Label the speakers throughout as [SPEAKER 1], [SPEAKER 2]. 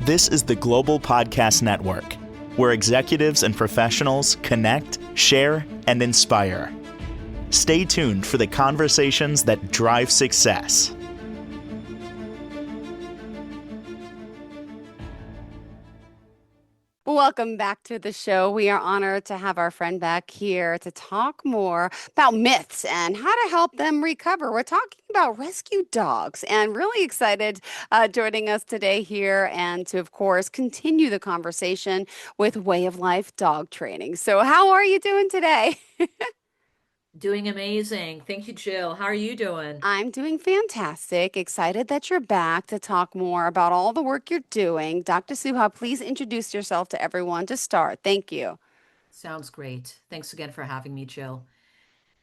[SPEAKER 1] This is the Global Podcast Network, where executives and professionals connect, share, and inspire. Stay tuned for the conversations that drive success.
[SPEAKER 2] Welcome back to the show. We are honored to have our friend back here to talk more about myths and how to help them recover. We're talking about rescue dogs and really excited joining us today here and to, of course, continue the conversation with Way of Life dog training. So, how are you doing today?
[SPEAKER 3] Doing amazing. Thank you, Jill. How are you doing?
[SPEAKER 2] I'm doing fantastic. Excited that you're back to talk more about all the work you're doing. Dr. Souha, please introduce yourself to everyone to start. Thank you.
[SPEAKER 3] Sounds great. Thanks again for having me, Jill.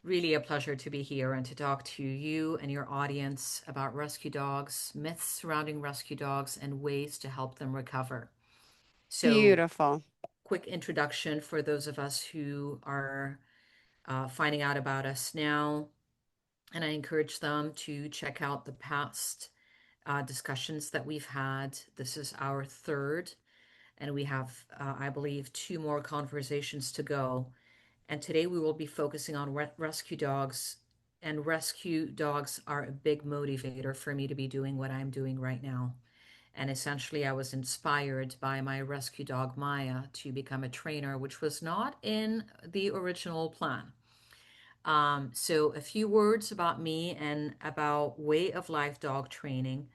[SPEAKER 3] Really a pleasure to be here and to talk to you and your audience about rescue dogs, myths surrounding rescue dogs, and ways to help them recover. So,
[SPEAKER 2] Beautiful.
[SPEAKER 3] quick introduction for those of us who are finding out about us now. And I encourage them to check out the past discussions that we've had. This is our third, and we have, I believe, two more conversations to go. And today we will be focusing on rescue dogs. And rescue dogs are a big motivator for me to be doing what I'm doing right now. And essentially, I was inspired by my rescue dog Maya to become a trainer, which was not in the original plan. So, a few words about me and about Way of Life dog training.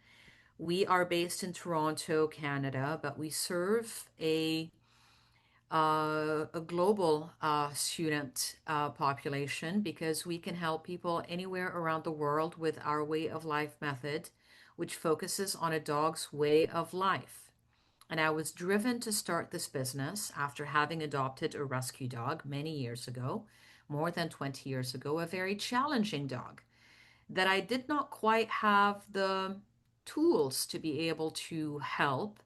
[SPEAKER 3] We are based in Toronto, Canada, but we serve a global student population because we can help people anywhere around the world with our Way of Life method, which focuses on a dog's way of life. And I was driven to start this business after having adopted a rescue dog many years ago, more than 20 years ago, a very challenging dog that I did not quite have the tools to be able to help,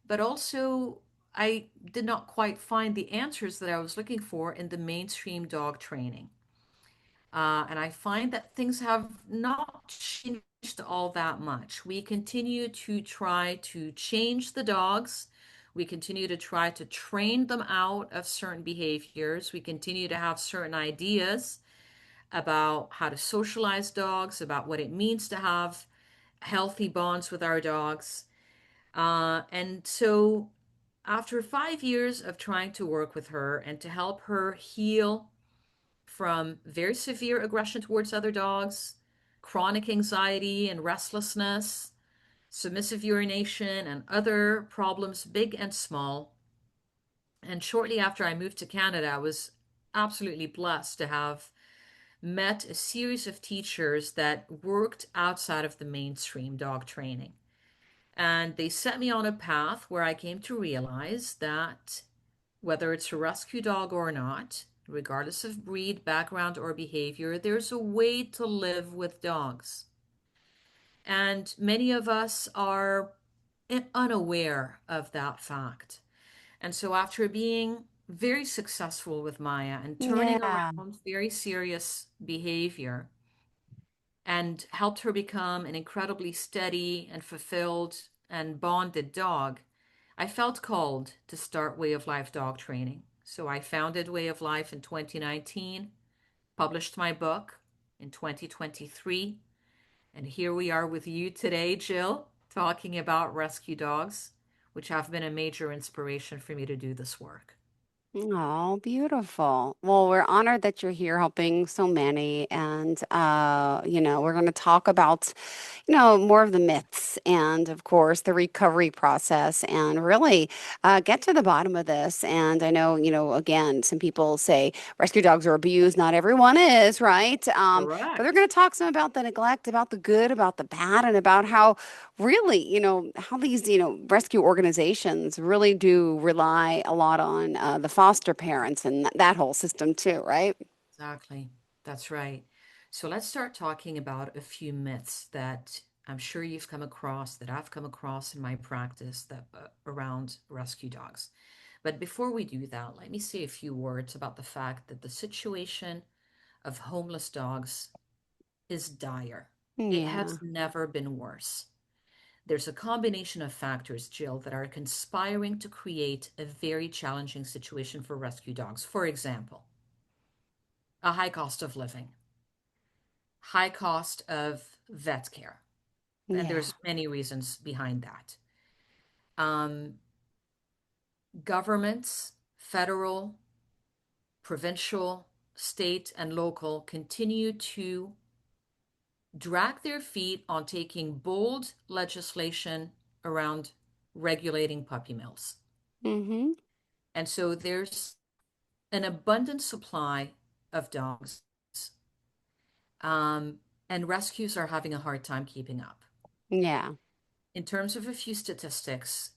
[SPEAKER 3] but also I did not quite find the answers that I was looking for in the mainstream dog training. And I find that things have not changed all that much. We continue to try to change the dogs. We continue to try to train them out of certain behaviors. We continue to have certain ideas about how to socialize dogs, about what it means to have healthy bonds with our dogs. And so, after 5 years of trying to work with her and to help her heal from very severe aggression towards other dogs, chronic anxiety and restlessness, submissive urination, and other problems, big and small. And shortly after I moved to Canada, I was absolutely blessed to have met a series of teachers that worked outside of the mainstream dog training. And they set me on a path where I came to realize that whether it's a rescue dog or not, regardless of breed, background, or behavior, there's a way to live with dogs. And many of us are unaware of that fact. And so, after being very successful with Maya and turning
[SPEAKER 2] Yeah.
[SPEAKER 3] around very serious behavior, and helped her become an incredibly steady and fulfilled and bonded dog, I felt called to start Way of Life dog training. So I founded Way of Life in 2019, published my book in 2023, and here we are with you today, Jill, talking about rescue dogs, which have been a major inspiration for me to do this work.
[SPEAKER 2] Oh, beautiful. Well, we're honored that you're here helping so many. And, we're going to talk about, more of the myths and, of course, the recovery process and really get to the bottom of this. And I know, again, some people say rescue dogs are abused. Not everyone is, right? But we're
[SPEAKER 3] Correct.
[SPEAKER 2] going to talk some about the neglect, about the good, about the bad, and about how really, how these, rescue organizations really do rely a lot on the foster parents and that whole system too, right?
[SPEAKER 3] Exactly. That's right. So let's start talking about a few myths that I'm sure you've come across, that I've come across in my practice that around rescue dogs. But before we do that, let me say a few words about the fact that the situation of homeless dogs is dire. It
[SPEAKER 2] Yeah.
[SPEAKER 3] has never been worse. There's a combination of factors, Jill, that are conspiring to create a very challenging situation for rescue dogs. For example, a high cost of living, high cost of vet care, and
[SPEAKER 2] Yeah.
[SPEAKER 3] there's many reasons behind that. Um, Governments, federal, provincial, state, and local continue to drag their feet on taking bold legislation around regulating puppy mills.
[SPEAKER 2] Mm-hmm.
[SPEAKER 3] And so there's an abundant supply of dogs, um, and rescues are having a hard time keeping up.
[SPEAKER 2] Yeah.
[SPEAKER 3] In terms of a few statistics,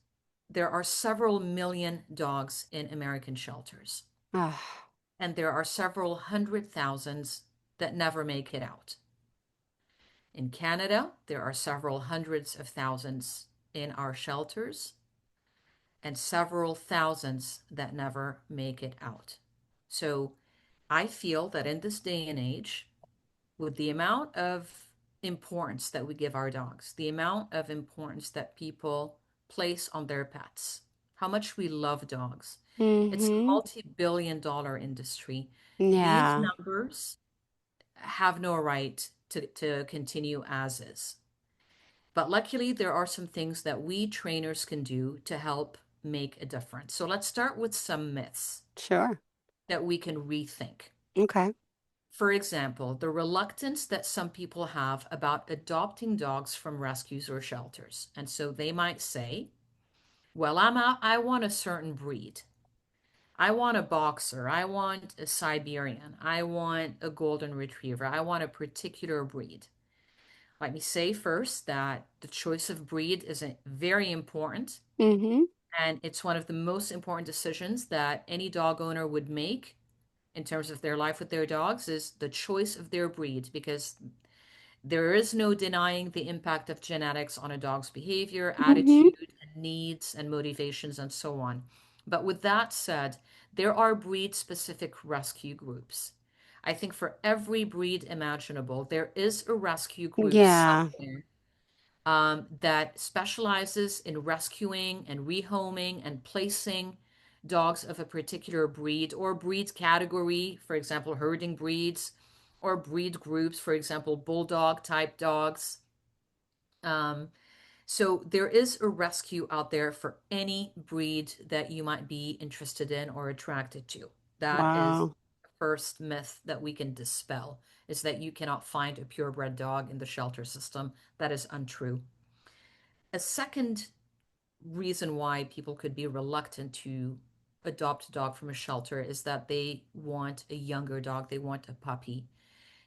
[SPEAKER 3] there are several million dogs in American shelters,
[SPEAKER 2] Ah.
[SPEAKER 3] and there are several hundred thousands that never make it out. In Canada, there are several hundreds of thousands in our shelters and several thousands that never make it out. So I feel that in this day and age, with the amount of importance that we give our dogs, the amount of importance that people place on their pets, how much we love dogs, it's a
[SPEAKER 2] Mm-hmm.
[SPEAKER 3] multi-billion dollar industry. These
[SPEAKER 2] Yeah.
[SPEAKER 3] numbers have no right to continue as is. But luckily, there are some things that we trainers can do to help make a difference. So let's start with some myths
[SPEAKER 2] Sure.
[SPEAKER 3] that we can rethink.
[SPEAKER 2] Okay.
[SPEAKER 3] For example, the reluctance that some people have about adopting dogs from rescues or shelters. And so they might say, well, I want a certain breed. I want a boxer. I want a Siberian. I want a golden retriever. I want a particular breed. Let me say first that the choice of breed is very important,
[SPEAKER 2] Mm-hmm.
[SPEAKER 3] and it's one of the most important decisions that any dog owner would make in terms of their life with their dogs is the choice of their breed, because there is no denying the impact of genetics on a dog's behavior,
[SPEAKER 2] Mm-hmm.
[SPEAKER 3] attitude, and needs and motivations, and so on. But with that said, there are breed specific rescue groups. I think for every breed imaginable, there is a rescue group
[SPEAKER 2] Yeah.
[SPEAKER 3] somewhere that specializes in rescuing and rehoming and placing dogs of a particular breed or breed category, for example, herding breeds, or breed groups, for example, bulldog type dogs. Um, so there is a rescue out there for any breed that you might be interested in or attracted to. That is
[SPEAKER 2] Wow.
[SPEAKER 3] the first myth that we can dispel, is that you cannot find a purebred dog in the shelter system. That is untrue. A second reason why people could be reluctant to adopt a dog from a shelter is that they want a younger dog, they want a puppy.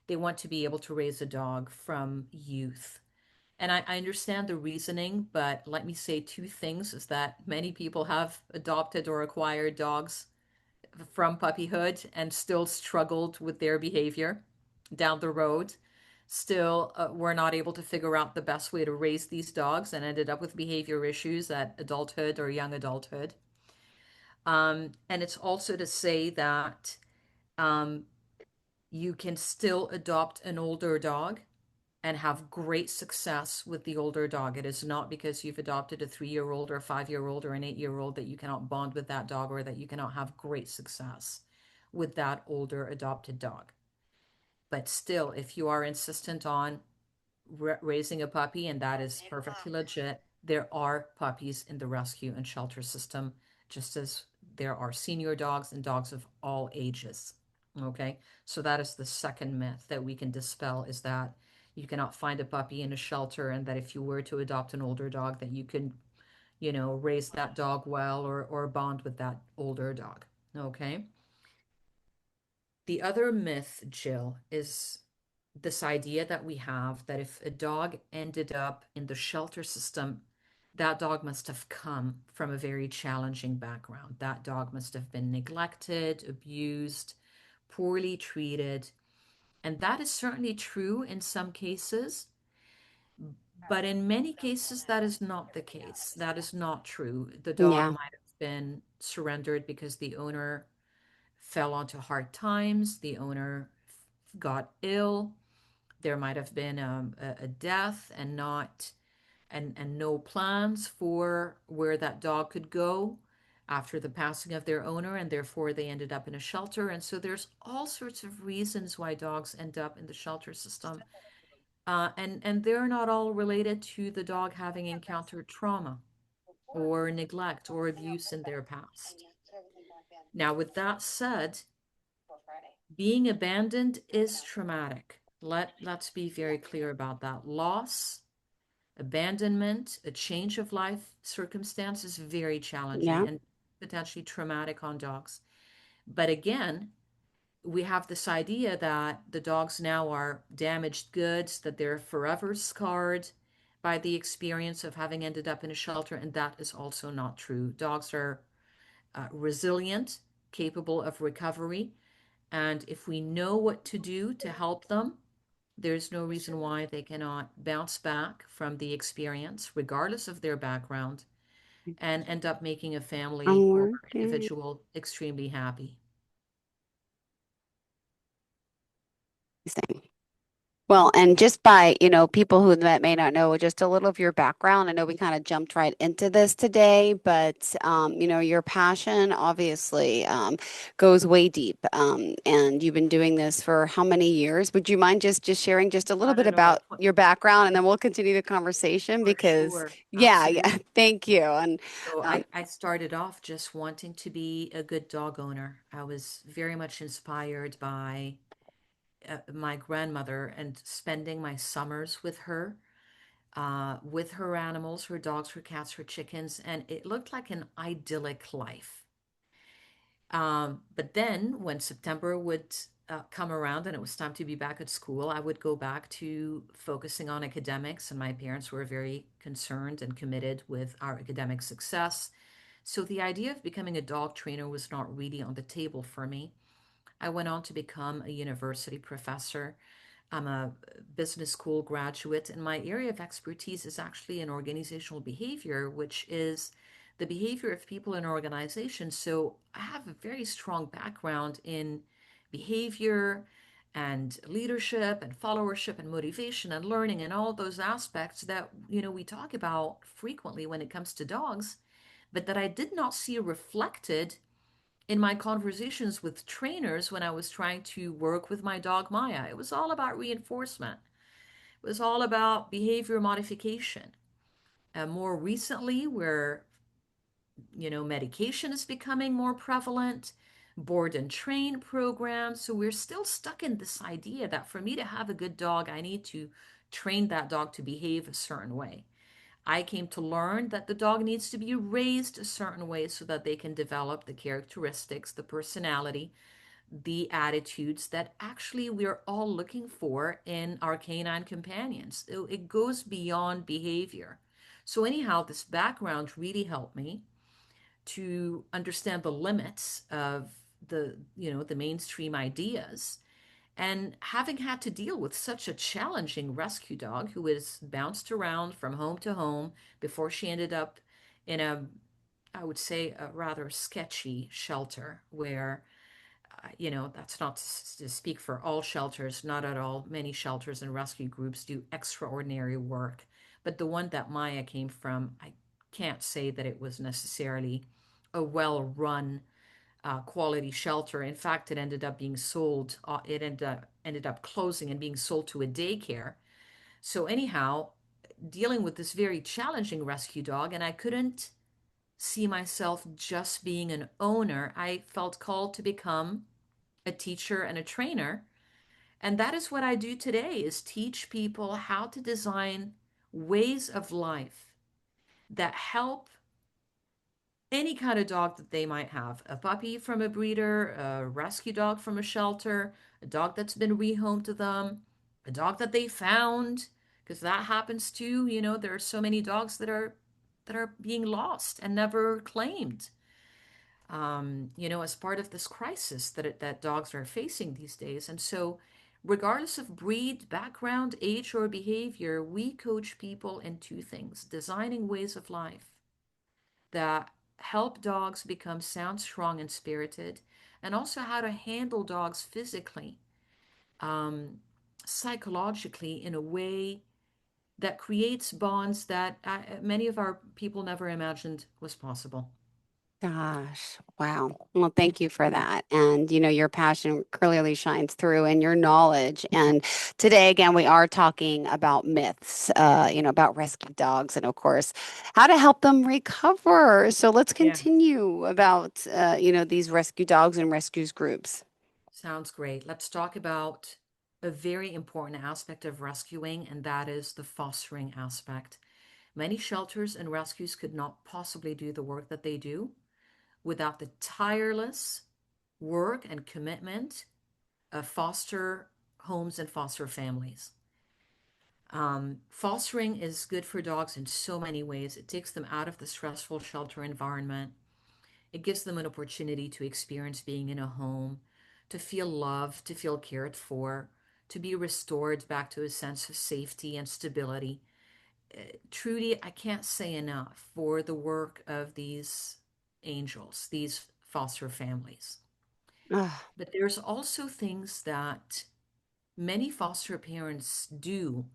[SPEAKER 3] They want to be able to raise a dog from youth. And I understand the reasoning, but let me say two things is that many people have adopted or acquired dogs from puppyhood and still struggled with their behavior down the road. Still, were not able to figure out the best way to raise these dogs and ended up with behavior issues at adulthood or young adulthood. And it's also to say that um, you can still adopt an older dog and have great success with the older dog. It is not because you've adopted a 3-year old or a 5-year old or an 8-year old that you cannot bond with that dog or that you cannot have great success with that older adopted dog. But still, if you are insistent on raising a puppy, and that is perfectly legit, there are puppies in the rescue and shelter system, just as there are senior dogs and dogs of all ages. Okay, so that is the second myth that we can dispel, is that you cannot find a puppy in a shelter, and that if you were to adopt an older dog, that you can, raise that dog well or bond with that older dog. Okay. The other myth, Jill, is this idea that we have that if a dog ended up in the shelter system, that dog must have come from a very challenging background. That dog must have been neglected, abused, poorly treated. And that is certainly true in some cases, but in many cases, that is not the case. That is not true. The dog
[SPEAKER 2] Yeah.
[SPEAKER 3] might have been surrendered because the owner fell onto hard times, the owner got ill, there might have been a death and not and no plans for where that dog could go after the passing of their owner, and therefore they ended up in a shelter. And so there's all sorts of reasons why dogs end up in the shelter system. And they're not all related to the dog having encountered trauma or neglect or abuse in their past. Now, with that said, being abandoned is traumatic. Let's be very clear about that. Loss, abandonment, a change of life circumstance is very challenging
[SPEAKER 2] Yeah.
[SPEAKER 3] and potentially traumatic on dogs. But again, we have this idea that the dogs now are damaged goods, that they're forever scarred by the experience of having ended up in a shelter, and that is also not true. Dogs are resilient, capable of recovery, and if we know what to do to help them, there's no reason why they cannot bounce back from the experience, regardless of their background, and end up making a family
[SPEAKER 2] I'm
[SPEAKER 3] or
[SPEAKER 2] working.
[SPEAKER 3] individual extremely happy.
[SPEAKER 2] Well, and just by, people who that may not know just a little of your background, I know we kind of jumped right into this today, but your passion obviously goes way deep. And you've been doing this for how many years? Would you mind just sharing just a little
[SPEAKER 3] I
[SPEAKER 2] bit
[SPEAKER 3] don't know,
[SPEAKER 2] about your background, and then we'll continue the conversation
[SPEAKER 3] for
[SPEAKER 2] because,
[SPEAKER 3] sure.
[SPEAKER 2] yeah,
[SPEAKER 3] Absolutely.
[SPEAKER 2] yeah, thank you. And
[SPEAKER 3] So
[SPEAKER 2] um,
[SPEAKER 3] I started off just wanting to be a good dog owner. I was very much inspired by my grandmother and spending my summers with her animals, her dogs, her cats, her chickens, and it looked like an idyllic life. But then when September would come around and it was time to be back at school, I would go back to focusing on academics, and my parents were very concerned and committed with our academic success. So the idea of becoming a dog trainer was not really on the table for me. I went on to become a university professor. I'm a business school graduate, and my area of expertise is actually in organizational behavior, which is the behavior of people in organizations. So I have a very strong background in behavior and leadership and followership and motivation and learning and all those aspects that, we talk about frequently when it comes to dogs, but that I did not see reflected in my conversations with trainers when I was trying to work with my dog Maya. It was all about reinforcement. It was all about behavior modification. And more recently, where medication is becoming more prevalent, board and train programs. So we're still stuck in this idea that for me to have a good dog, I need to train that dog to behave a certain way. I came to learn that the dog needs to be raised a certain way so that they can develop the characteristics, the personality, the attitudes that actually we're all looking for in our canine companions. It goes beyond behavior. So, anyhow, this background really helped me to understand the limits of the mainstream ideas, and having had to deal with such a challenging rescue dog who was bounced around from home to home before she ended up in I would say, a rather sketchy shelter where, that's not to speak for all shelters, not at all. Many shelters and rescue groups do extraordinary work. But the one that Maya came from, I can't say that it was necessarily a well run quality shelter. In fact, it ended up being sold. It ended up closing and being sold to a daycare. So anyhow, dealing with this very challenging rescue dog, and I couldn't see myself just being an owner. I felt called to become a teacher and a trainer, and that is what I do today: is teach people how to design ways of life that help any kind of dog that they might have, a puppy from a breeder, a rescue dog from a shelter, a dog that's been rehomed to them, a dog that they found, because that happens too. There are so many dogs that are being lost and never claimed. As part of this crisis that dogs are facing these days. And so, regardless of breed, background, age, or behavior, we coach people in two things: designing ways of life that help dogs become sound, strong, and spirited, and also how to handle dogs physically, um, psychologically, in a way that creates bonds that many of our people never imagined was possible.
[SPEAKER 2] Gosh, wow. Well, thank you for that. And, your passion clearly shines through in your knowledge. And today, again, we are talking about myths, about rescue dogs and, of course, how to help them recover. So let's
[SPEAKER 3] Yeah.
[SPEAKER 2] continue about, these rescue dogs and rescues groups.
[SPEAKER 3] Sounds great. Let's talk about a very important aspect of rescuing, and that is the fostering aspect. Many shelters and rescues could not possibly do the work that they do without the tireless work and commitment of foster homes and foster families. Fostering is good for dogs in so many ways. It takes them out of the stressful shelter environment. It gives them an opportunity to experience being in a home, to feel loved, to feel cared for, to be restored back to a sense of safety and stability. Trudy, I can't say enough for the work of these angels, these foster families.
[SPEAKER 2] Ah,
[SPEAKER 3] But there's also things that many foster parents do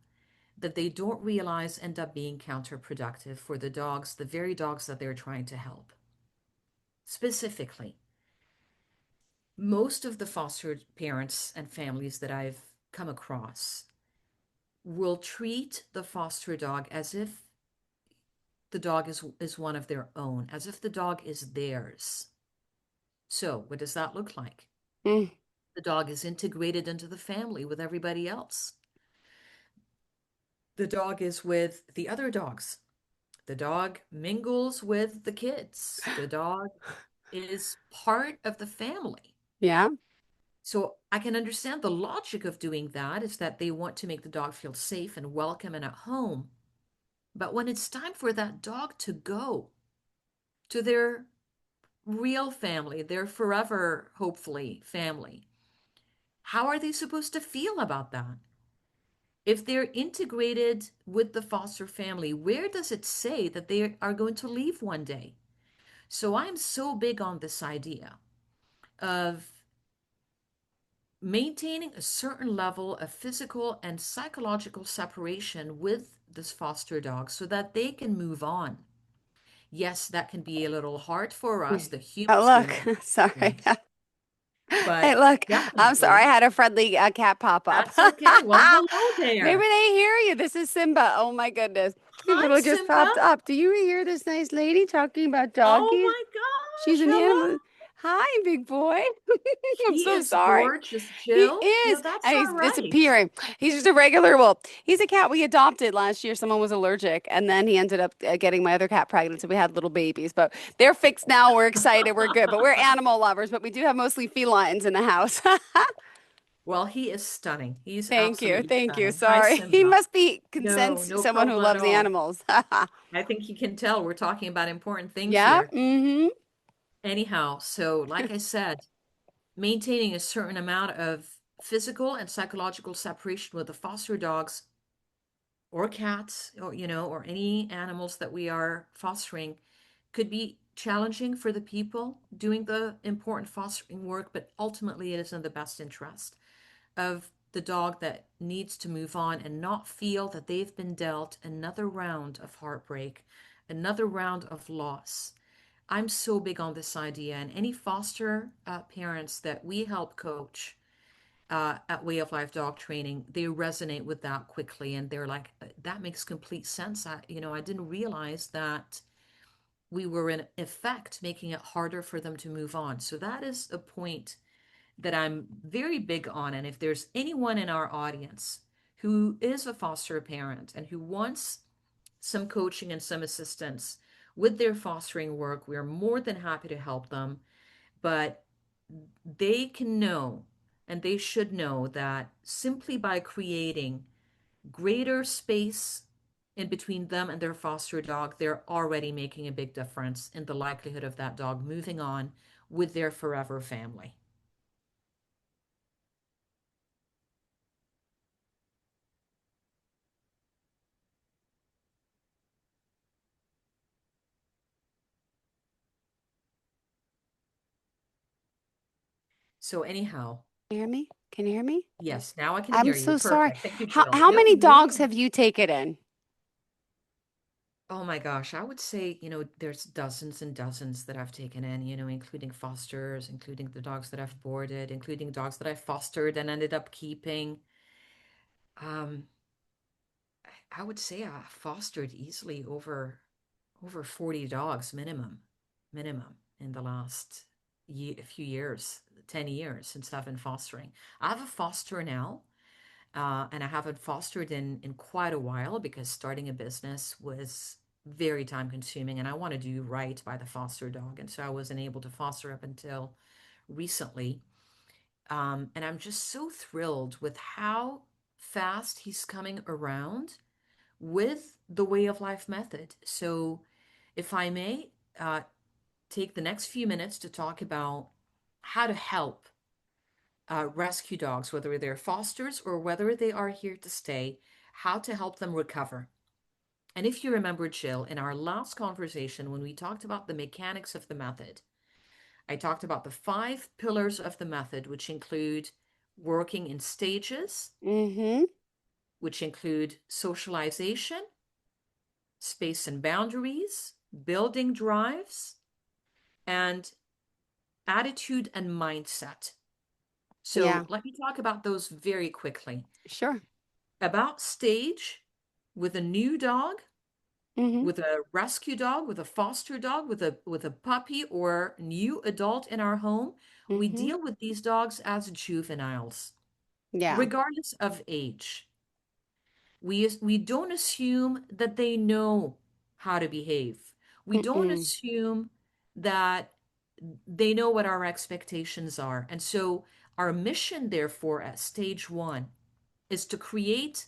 [SPEAKER 3] that they don't realize end up being counterproductive for the dogs, the very dogs that they're trying to help. Specifically, most of the foster parents and families that I've come across will treat the foster dog as if the dog is one of their own, as if the dog is theirs. So, what does that look like?
[SPEAKER 2] mm,
[SPEAKER 3] The dog is integrated into the family with everybody else. The dog is with the other dogs. The dog mingles with the kids. The dog is part of the family.
[SPEAKER 2] yeah.
[SPEAKER 3] So I can understand the logic of doing that is that they want to make the dog feel safe and welcome and at home. But when it's time for that dog to go to their real family, their forever, hopefully, family, how are they supposed to feel about that? If they're integrated with the foster family, where does it say that they are going to leave one day? So I'm so big on this idea of maintaining a certain level of physical and psychological separation with this foster dog so that they can move on. Yes, that can be a little hard for us, the
[SPEAKER 2] Oh,
[SPEAKER 3] humans, we make
[SPEAKER 2] look. Sorry.
[SPEAKER 3] mistakes,
[SPEAKER 2] Hey,
[SPEAKER 3] but
[SPEAKER 2] look, I'm sorry. I
[SPEAKER 3] definitely
[SPEAKER 2] had a friendly cat pop up.
[SPEAKER 3] that's okay. Well, hello
[SPEAKER 2] Maybe
[SPEAKER 3] there.
[SPEAKER 2] they hear you. This is Simba. Oh my goodness. He
[SPEAKER 3] Hi,
[SPEAKER 2] literally just
[SPEAKER 3] Simba.
[SPEAKER 2] popped up. Do you hear this nice lady talking about
[SPEAKER 3] Oh
[SPEAKER 2] doggies?
[SPEAKER 3] my
[SPEAKER 2] She's
[SPEAKER 3] gosh,
[SPEAKER 2] an
[SPEAKER 3] hello.
[SPEAKER 2] animal. Hi, big boy. I'm
[SPEAKER 3] He
[SPEAKER 2] so
[SPEAKER 3] is
[SPEAKER 2] sorry.
[SPEAKER 3] gorgeous,
[SPEAKER 2] He
[SPEAKER 3] Jill. No,
[SPEAKER 2] is,
[SPEAKER 3] that's
[SPEAKER 2] and he's
[SPEAKER 3] all right.
[SPEAKER 2] disappearing. He's just a regular, well, he's a cat we adopted last year. Someone was allergic, and then he ended up getting my other cat pregnant, so we had little babies. But they're fixed now. We're excited. We're good. But we're animal lovers, but we do have mostly felines in the house.
[SPEAKER 3] Well, he is stunning. He's
[SPEAKER 2] Thank you.
[SPEAKER 3] absolutely
[SPEAKER 2] Thank you.
[SPEAKER 3] stunning. Hi,
[SPEAKER 2] Sorry. He
[SPEAKER 3] Simba.
[SPEAKER 2] must be
[SPEAKER 3] No,
[SPEAKER 2] consents
[SPEAKER 3] no
[SPEAKER 2] someone who
[SPEAKER 3] problem at
[SPEAKER 2] loves
[SPEAKER 3] all.
[SPEAKER 2] animals.
[SPEAKER 3] I think you can tell we're talking about important things
[SPEAKER 2] Yeah.
[SPEAKER 3] here.
[SPEAKER 2] Mm-hmm.
[SPEAKER 3] Anyhow, so like I said, maintaining a certain amount of physical and psychological separation with the foster dogs or cats or or any animals that we are fostering could be challenging for the people doing the important fostering work, but ultimately it is in the best interest of the dog that needs to move on and not feel that they've been dealt another round of heartbreak, another round of loss. I'm so big on this idea, and any foster parents that we help coach at Way of Life Dog Training, they resonate with that quickly, and they're like, "That makes complete sense. I didn't realize that we were in effect making it harder for them to move on." So that is a point that I'm very big on. And if there's anyone in our audience who is a foster parent and who wants some coaching and some assistance with their fostering work, we're more than happy to help them. But they can know and they should know that simply by creating greater space in between them and their foster dog, they're already making a big difference in the likelihood of that dog moving on with their forever family. So, anyhow,
[SPEAKER 2] Can you hear me? Can you hear me?
[SPEAKER 3] yes, now I can
[SPEAKER 2] I'm
[SPEAKER 3] hear you.
[SPEAKER 2] so sorry.
[SPEAKER 3] Perfect. Thank you,
[SPEAKER 2] How
[SPEAKER 3] Jill.
[SPEAKER 2] how
[SPEAKER 3] Yep,
[SPEAKER 2] many
[SPEAKER 3] no
[SPEAKER 2] dogs
[SPEAKER 3] problem.
[SPEAKER 2] have you taken in?
[SPEAKER 3] Oh my gosh, I would say, there's dozens and dozens that I've taken in, including fosters, including the dogs that I've boarded, including dogs that I fostered and ended up keeping. Um, I would say I fostered easily over 40 dogs minimum in the last few years, 10 years since I've been fostering. I have a foster now, and I haven't fostered in quite a while because starting a business was very time consuming and I want to do right by the foster dog. And so I wasn't able to foster up until recently. And I'm just so thrilled with how fast he's coming around with the way of life method. So, if I may, uh, take the next few minutes to talk about how to help rescue dogs, whether they're fosters or whether they are here to stay, how to help them recover. And if you remember, Jill, in our last conversation, when we talked about the mechanics of the method, I talked about the 5 pillars of the method, which include working in stages,
[SPEAKER 2] Mm-hmm.
[SPEAKER 3] which include socialization, space and boundaries, building drives, and attitude and mindset.
[SPEAKER 2] Yeah,
[SPEAKER 3] So let me talk about those very quickly.
[SPEAKER 2] sure.
[SPEAKER 3] About stage with a new dog,
[SPEAKER 2] Mm-hmm.
[SPEAKER 3] with a rescue dog, with a foster dog, with a puppy or new adult in our home, we
[SPEAKER 2] Mm-hmm.
[SPEAKER 3] deal with these dogs as juveniles,
[SPEAKER 2] Yeah.
[SPEAKER 3] regardless of age. We don't assume that they know how to behave. We don't
[SPEAKER 2] Mm-mm.
[SPEAKER 3] assume that they know what our expectations are. And so our mission, therefore, at stage one is to create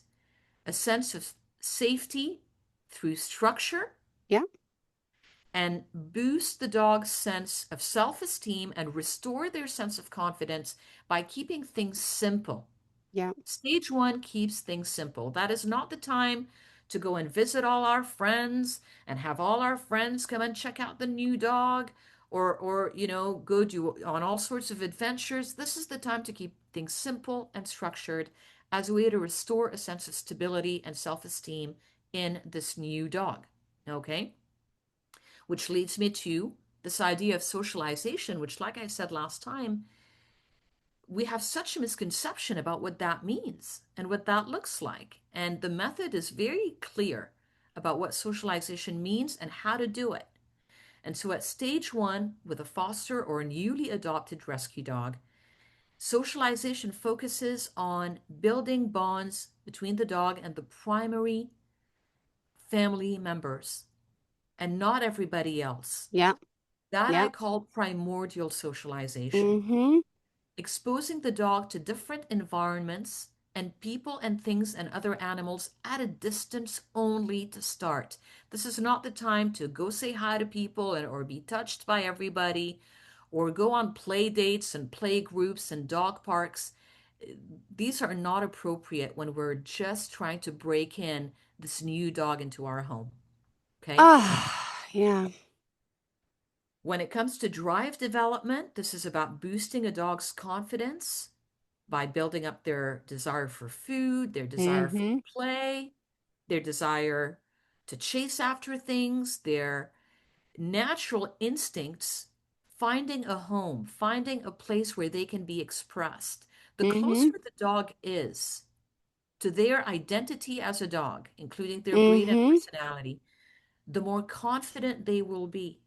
[SPEAKER 3] a sense of safety through structure
[SPEAKER 2] Yeah.
[SPEAKER 3] and boost the dog's sense of self-esteem and restore their sense of confidence by keeping things simple.
[SPEAKER 2] Yeah.
[SPEAKER 3] Stage one keeps things simple. That is not the time to go and visit all our friends and have all our friends come and check out the new dog or go do on all sorts of adventures. This is the time to keep things simple and structured as a way to restore a sense of stability and self-esteem in this new dog. Okay? Which leads me to this idea of socialization, which, like I said last time, we have such a misconception about what that means and what that looks like. And the method is very clear about what socialization means and how to do it. And so at stage one, with a foster or a newly adopted rescue dog, socialization focuses on building bonds between the dog and the primary family members and not everybody else.
[SPEAKER 2] Yeah.
[SPEAKER 3] That I
[SPEAKER 2] Yeah.
[SPEAKER 3] call primordial socialization.
[SPEAKER 2] Mm-hmm.
[SPEAKER 3] Exposing the dog to different environments and people and things and other animals at a distance only to start. This is not the time to go say hi to people or be touched by everybody or go on play dates and play groups and dog parks. These are not appropriate when we're just trying to break in this new dog into our home. Okay?
[SPEAKER 2] Ah, yeah.
[SPEAKER 3] When it comes to drive development, this is about boosting a dog's confidence by building up their desire for food, their desire for
[SPEAKER 2] Mm-hmm.
[SPEAKER 3] play, their desire to chase after things, their natural instincts, finding a home, finding a place where they can be expressed. The
[SPEAKER 2] Mm-hmm.
[SPEAKER 3] closer the dog is to their identity as a dog, including their breed and
[SPEAKER 2] Mm-hmm.
[SPEAKER 3] personality, the more confident they will be,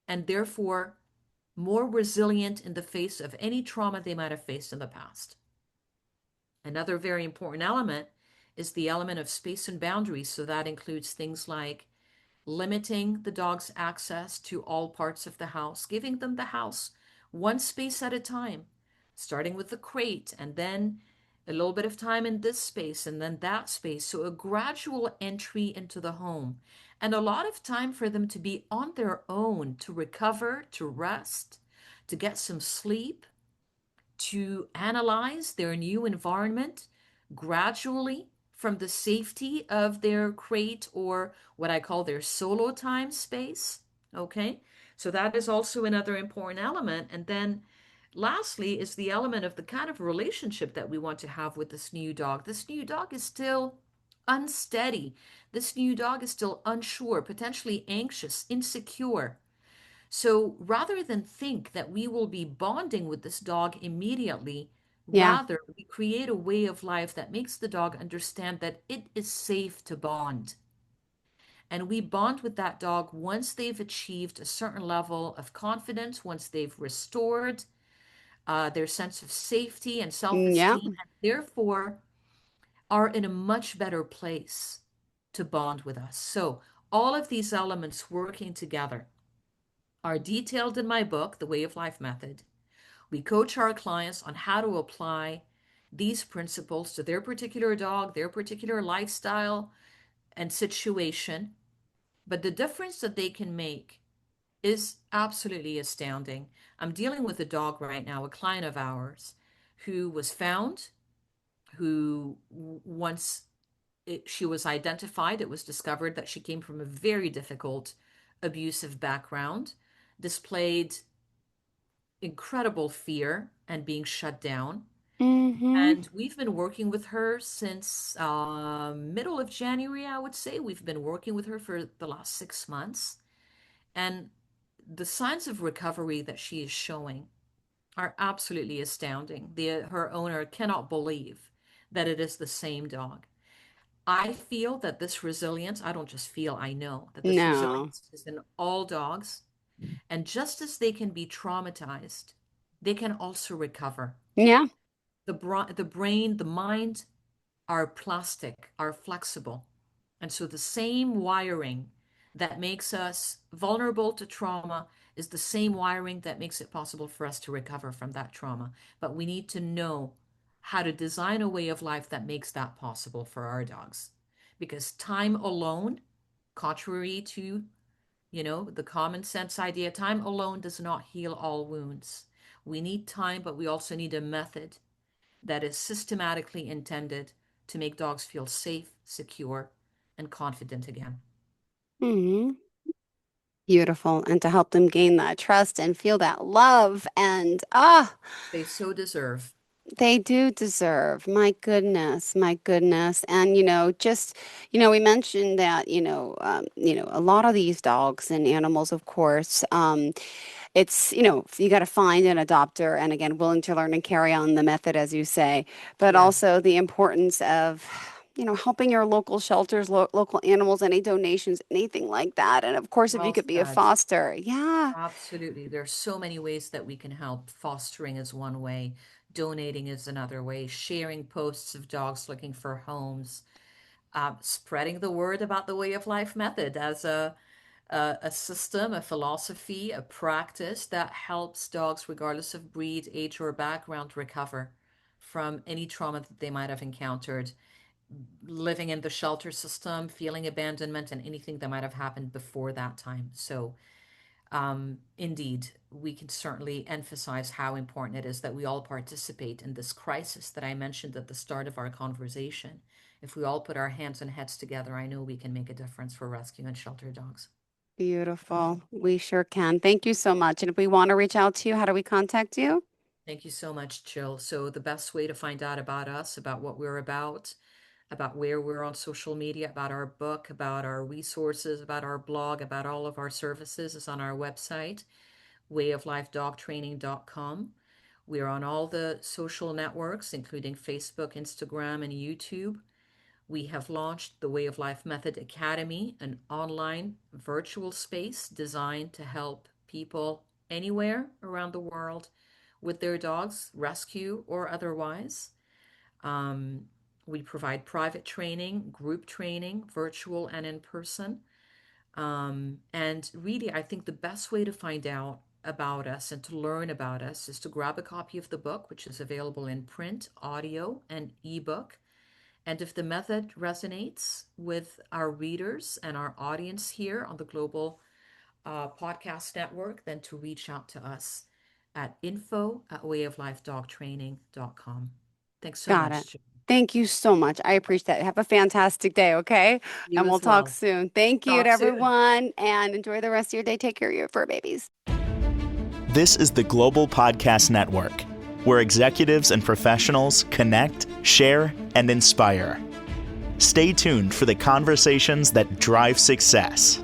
[SPEAKER 3] and therefore more resilient in the face of any trauma they might have faced in the past. Another very important element is the element of space and boundaries. So that includes things like limiting the dog's access to all parts of the house, giving them the house one space at a time, starting with the crate and then a little bit of time in this space and then that space. So a gradual entry into the home and a lot of time for them to be on their own, to recover, to rest, to get some sleep, to analyze their new environment gradually from the safety of their crate or what I call their solo time space. Okay, so that is also another important element. And then lastly is the element of the kind of relationship that we want to have with this new dog. This new dog is still unsteady. This new dog is still unsure, potentially anxious, insecure. So rather than think that we will be bonding with this dog immediately,
[SPEAKER 2] Yeah.
[SPEAKER 3] rather we create a way of life that makes the dog understand that it is safe to bond. And we bond with that dog once they've achieved a certain level of confidence, once they've restored their sense of safety and
[SPEAKER 2] Yeah.
[SPEAKER 3] self-esteem, and therefore are in a much better place to bond with us. So all of these elements working together are detailed in my book, The Way of Life Method. We coach our clients on how to apply these principles to their particular dog, their particular lifestyle and situation. But the difference that they can make is absolutely astounding. I'm dealing with a dog right now, a client of ours, who was found, who once she was identified, it was discovered that she came from a very difficult, abusive background, displayed incredible fear and being shut down.
[SPEAKER 2] Mm-hmm.
[SPEAKER 3] And we've been working with her since middle of January, I would say. We've been working with her for the last 6 months. And the signs of recovery that she is showing are absolutely astounding. Her owner cannot believe that it is the same dog. I feel that this resilience, I don't just feel, I know that this
[SPEAKER 2] No.
[SPEAKER 3] resilience is in all dogs. And just as they can be traumatized, they can also recover.
[SPEAKER 2] Yeah.
[SPEAKER 3] The brain, the mind are plastic, are flexible. And so the same wiring that makes us vulnerable to trauma is the same wiring that makes it possible for us to recover from that trauma. But we need to know how to design a way of life that makes that possible for our dogs. Because time alone, contrary to, the common sense idea, time alone does not heal all wounds. We need time, but we also need a method that is systematically intended to make dogs feel safe, secure, and confident again.
[SPEAKER 2] Mm-hmm. Beautiful. And to help them gain that trust and feel that love. And
[SPEAKER 3] They so deserve.
[SPEAKER 2] they do deserve. My goodness, my goodness. And just we mentioned that a lot of these dogs and animals, of course, it's you got to find an adopter, and again, willing to learn and carry on the method, as you say, but
[SPEAKER 3] Yes,
[SPEAKER 2] also the importance of helping your local shelters, local animals, any donations, anything like that. And of course, if you
[SPEAKER 3] well
[SPEAKER 2] could be a
[SPEAKER 3] said.
[SPEAKER 2] foster, yeah,
[SPEAKER 3] Absolutely. There's so many ways that we can help. Fostering is one way, donating is another way, sharing posts of dogs looking for homes, spreading the word about the way of life method as a system, a philosophy, a practice that helps dogs, regardless of breed, age, or background, recover from any trauma that they might have encountered, living in the shelter system, feeling abandonment, and anything that might have happened before that time. So, indeed, we can certainly emphasize how important it is that we all participate in this crisis that I mentioned at the start of our conversation. If we all put our hands and heads together, I know we can make a difference for rescue and shelter dogs.
[SPEAKER 2] beautiful. We sure can. Thank you so much. And if we want to reach out to you, how do we contact you?
[SPEAKER 3] Thank you so much, Jill. So, the best way to find out about us, about what we're about where we're on social media, about our book, about our resources, about our blog, about all of our services is on our website, wayoflifedogtraining.com. We're on all the social networks, including Facebook, Instagram, and YouTube. We have launched the Way of Life Method Academy, an online virtual space designed to help people anywhere around the world with their dogs, rescue or otherwise. Um, we provide private training, group training, virtual and in person. And really, I think the best way to find out about us and to learn about us is to grab a copy of the book, which is available in print, audio, and ebook. And if the method resonates with our readers and our audience here on the Global Podcast Network, then to reach out to us at info@wayoflifedogtraining.com. Thanks so
[SPEAKER 2] Got it.
[SPEAKER 3] much, Jim.
[SPEAKER 2] Thank you so much. I appreciate it. Have a fantastic day, okay?
[SPEAKER 3] You
[SPEAKER 2] And we'll
[SPEAKER 3] as
[SPEAKER 2] talk
[SPEAKER 3] well.
[SPEAKER 2] soon. Thank you to
[SPEAKER 3] Talk soon.
[SPEAKER 2] everyone and enjoy the rest of your day. Take care of your fur babies.
[SPEAKER 1] This is the Global Podcast Network, where executives and professionals connect, share, and inspire. Stay tuned for the conversations that drive success.